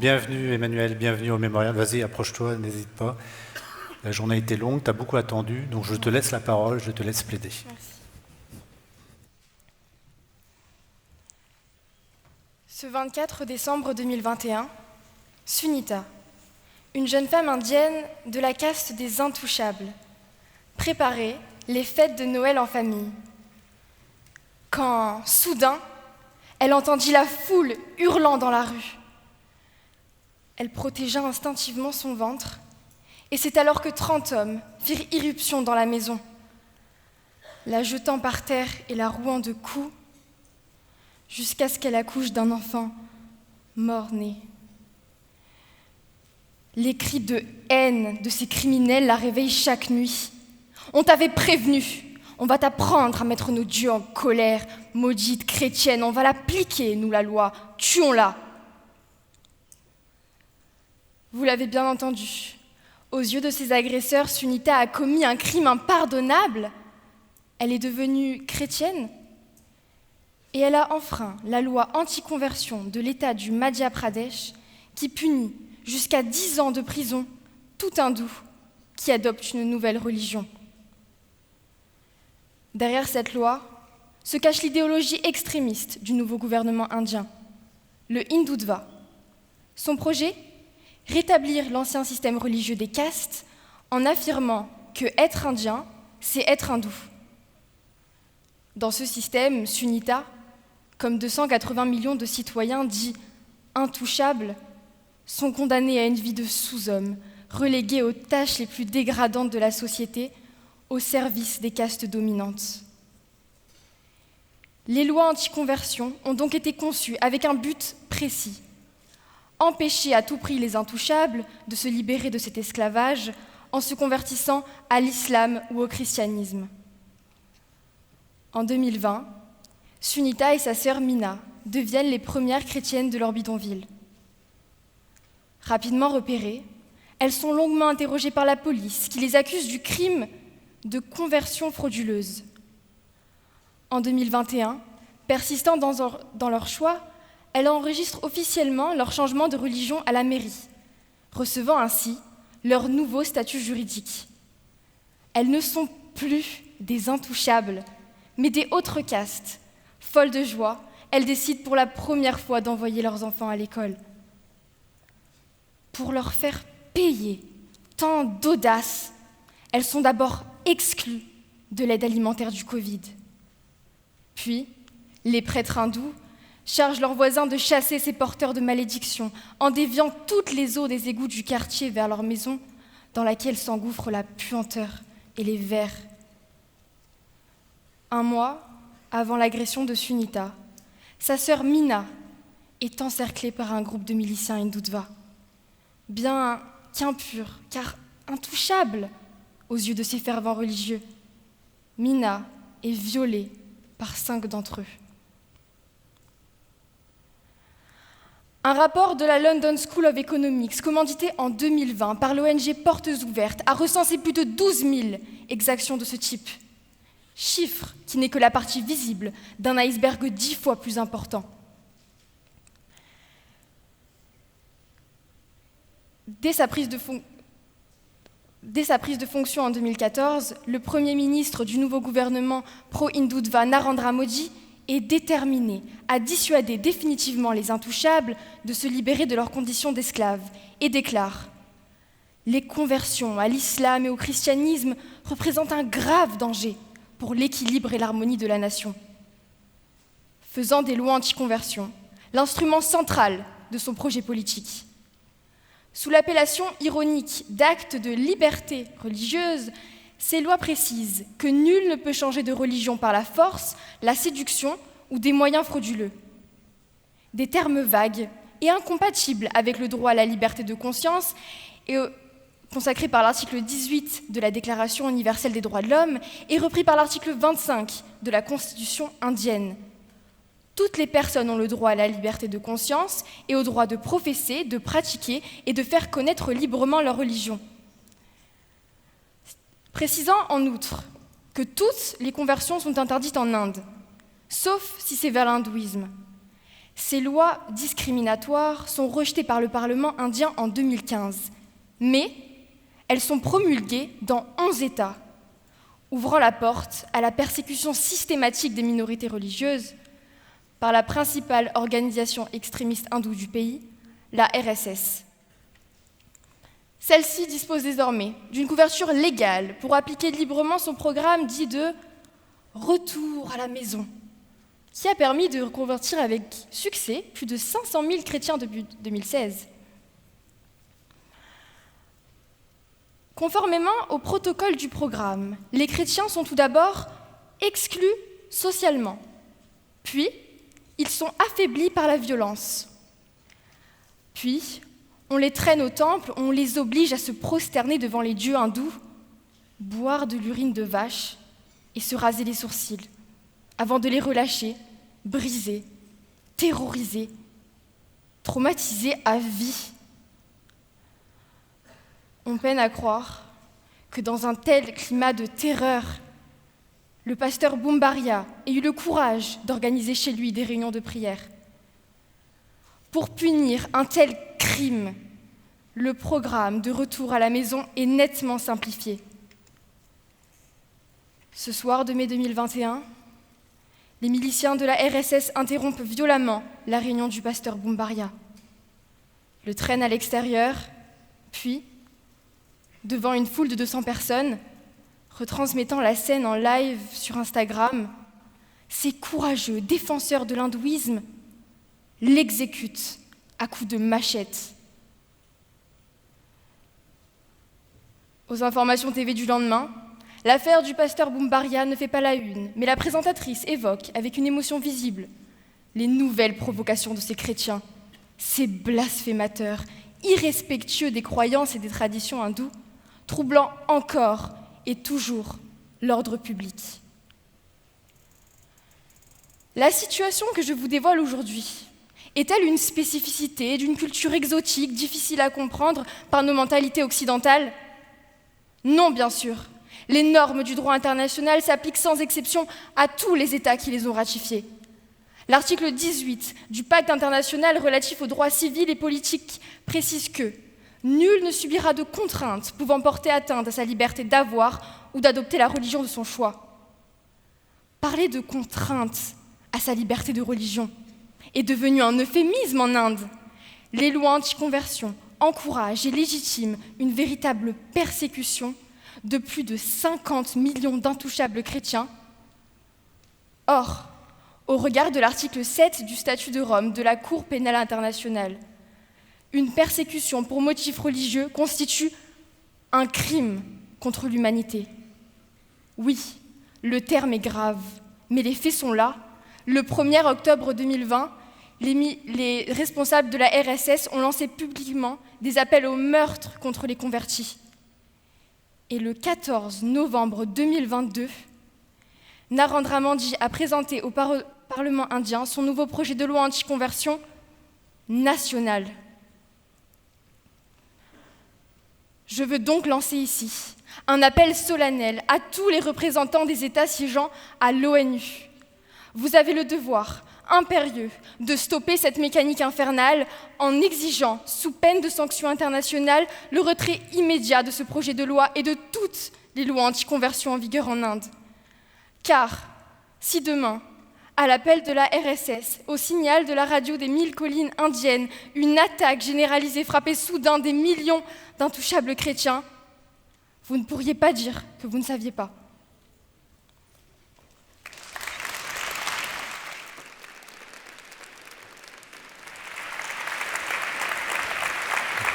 Bienvenue Emmanuel, bienvenue au mémorial. Vas-y, approche-toi, n'hésite pas. La journée a été longue, tu as beaucoup attendu, donc je te laisse la parole, je te laisse plaider. Merci. Ce 24 décembre 2021, Sunita, une jeune femme indienne de la caste des Intouchables, préparait les fêtes de Noël en famille. Quand, soudain, elle entendit la foule hurlant dans la rue. Elle protégea instinctivement son ventre, et c'est alors que 30 hommes firent irruption dans la maison, la jetant par terre et la rouant de coups, jusqu'à ce qu'elle accouche d'un enfant mort-né. Les cris de haine de ces criminels la réveillent chaque nuit. On t'avait prévenu, on va t'apprendre à mettre nos dieux en colère, maudite chrétienne, on va l'appliquer, nous, la loi, tuons-la. Vous l'avez bien entendu, aux yeux de ses agresseurs, Sunita a commis un crime impardonnable. Elle est devenue chrétienne et elle a enfreint la loi anti-conversion de l'État du Madhya Pradesh qui punit jusqu'à 10 ans de prison tout hindou qui adopte une nouvelle religion. Derrière cette loi se cache l'idéologie extrémiste du nouveau gouvernement indien, le Hindutva. Son projet ? Rétablir l'ancien système religieux des castes en affirmant que être indien, c'est être hindou. Dans ce système, Sunita, comme 280 millions de citoyens dits intouchables, sont condamnés à une vie de sous-hommes, relégués aux tâches les plus dégradantes de la société, au service des castes dominantes. Les lois anti-conversion ont donc été conçues avec un but précis: empêcher à tout prix les intouchables de se libérer de cet esclavage en se convertissant à l'islam ou au christianisme. En 2020, Sunita et sa sœur Mina deviennent les premières chrétiennes de leur bidonville. Rapidement repérées, elles sont longuement interrogées par la police qui les accuse du crime de conversion frauduleuse. En 2021, persistant dans leur choix, elles enregistrent officiellement leur changement de religion à la mairie, recevant ainsi leur nouveau statut juridique. Elles ne sont plus des intouchables, mais des autres castes. Folles de joie, elles décident pour la première fois d'envoyer leurs enfants à l'école. Pour leur faire payer tant d'audace, elles sont d'abord exclues de l'aide alimentaire du Covid. Puis, les prêtres hindous chargent leurs voisins de chasser ces porteurs de malédiction en déviant toutes les eaux des égouts du quartier vers leur maison, dans laquelle s'engouffre la puanteur et les vers. Un mois avant l'agression de Sunita, sa sœur Mina est encerclée par un groupe de miliciens hindutva, bien qu'impure, car intouchable aux yeux de ces fervents religieux. Mina est violée par 5 d'entre eux. Un rapport de la London School of Economics, commandité en 2020 par l'ONG Portes Ouvertes, a recensé plus de 12 000 exactions de ce type. Chiffre qui n'est que la partie visible d'un iceberg 10 fois plus important. Dès sa prise de fonction en 2014, le Premier ministre du nouveau gouvernement pro-Hindutva, Narendra Modi, est déterminé à dissuader définitivement les intouchables de se libérer de leurs conditions d'esclaves et déclare « Les conversions à l'islam et au christianisme représentent un grave danger pour l'équilibre et l'harmonie de la nation », faisant des lois anti-conversion l'instrument central de son projet politique. Sous l'appellation ironique d'actes de liberté religieuse, ces lois précisent que nul ne peut changer de religion par la force, la séduction ou des moyens frauduleux. Des termes vagues et incompatibles avec le droit à la liberté de conscience et consacré par l'article 18 de la Déclaration universelle des droits de l'homme et repris par l'article 25 de la Constitution indienne. Toutes les personnes ont le droit à la liberté de conscience et au droit de professer, de pratiquer et de faire connaître librement leur religion. Précisant en outre que toutes les conversions sont interdites en Inde, sauf si c'est vers l'hindouisme. Ces lois discriminatoires sont rejetées par le Parlement indien en 2015, mais elles sont promulguées dans 11 États, ouvrant la porte à la persécution systématique des minorités religieuses par la principale organisation extrémiste hindoue du pays, la RSS. Celle-ci dispose désormais d'une couverture légale pour appliquer librement son programme dit de « retour à la maison », qui a permis de reconvertir avec succès plus de 500 000 chrétiens depuis 2016. Conformément au protocole du programme, les chrétiens sont tout d'abord exclus socialement, puis ils sont affaiblis par la violence. Puis, on les traîne au temple, on les oblige à se prosterner devant les dieux hindous, boire de l'urine de vache et se raser les sourcils, avant de les relâcher, brisés, terrorisés, traumatisés à vie. On peine à croire que dans un tel climat de terreur, le pasteur Bumbaria ait eu le courage d'organiser chez lui des réunions de prière. Pour punir un tel crime, le programme de retour à la maison est nettement simplifié. Ce soir de mai 2021, les miliciens de la RSS interrompent violemment la réunion du pasteur Bumbaria, le traînent à l'extérieur, puis, devant une foule de 200 personnes, retransmettant la scène en live sur Instagram, ces courageux défenseurs de l'hindouisme l'exécutent à coups de machette. Aux informations TV du lendemain, l'affaire du pasteur Bumbaria ne fait pas la une, mais la présentatrice évoque, avec une émotion visible, les nouvelles provocations de ces chrétiens, ces blasphémateurs, irrespectueux des croyances et des traditions hindoues, troublant encore et toujours l'ordre public. La situation que je vous dévoile aujourd'hui est-elle une spécificité d'une culture exotique, difficile à comprendre par nos mentalités occidentales ? Non, bien sûr. Les normes du droit international s'appliquent sans exception à tous les États qui les ont ratifiées. L'article 18 du Pacte international relatif aux droits civils et politiques précise que nul ne subira de contraintes pouvant porter atteinte à sa liberté d'avoir ou d'adopter la religion de son choix. Parler de contraintes à sa liberté de religion est devenu un euphémisme en Inde. Les lois anti-conversion encouragent et légitiment une véritable persécution de plus de 50 millions d'intouchables chrétiens. Or, au regard de l'article 7 du statut de Rome de la Cour pénale internationale, une persécution pour motif religieux constitue un crime contre l'humanité. Oui, le terme est grave, mais les faits sont là. Le 1er octobre 2020, les responsables de la RSS ont lancé publiquement des appels au meurtre contre les convertis. Et le 14 novembre 2022, Narendra Modi a présenté au Parlement indien son nouveau projet de loi anti-conversion national. Je veux donc lancer ici un appel solennel à tous les représentants des États siégeant à l'ONU. Vous avez le devoir impérieux de stopper cette mécanique infernale en exigeant, sous peine de sanctions internationales, le retrait immédiat de ce projet de loi et de toutes les lois anti-conversion en vigueur en Inde. Car si demain, à l'appel de la RSS, au signal de la radio des 1000 collines indiennes, une attaque généralisée frappait soudain des millions d'intouchables chrétiens, vous ne pourriez pas dire que vous ne saviez pas.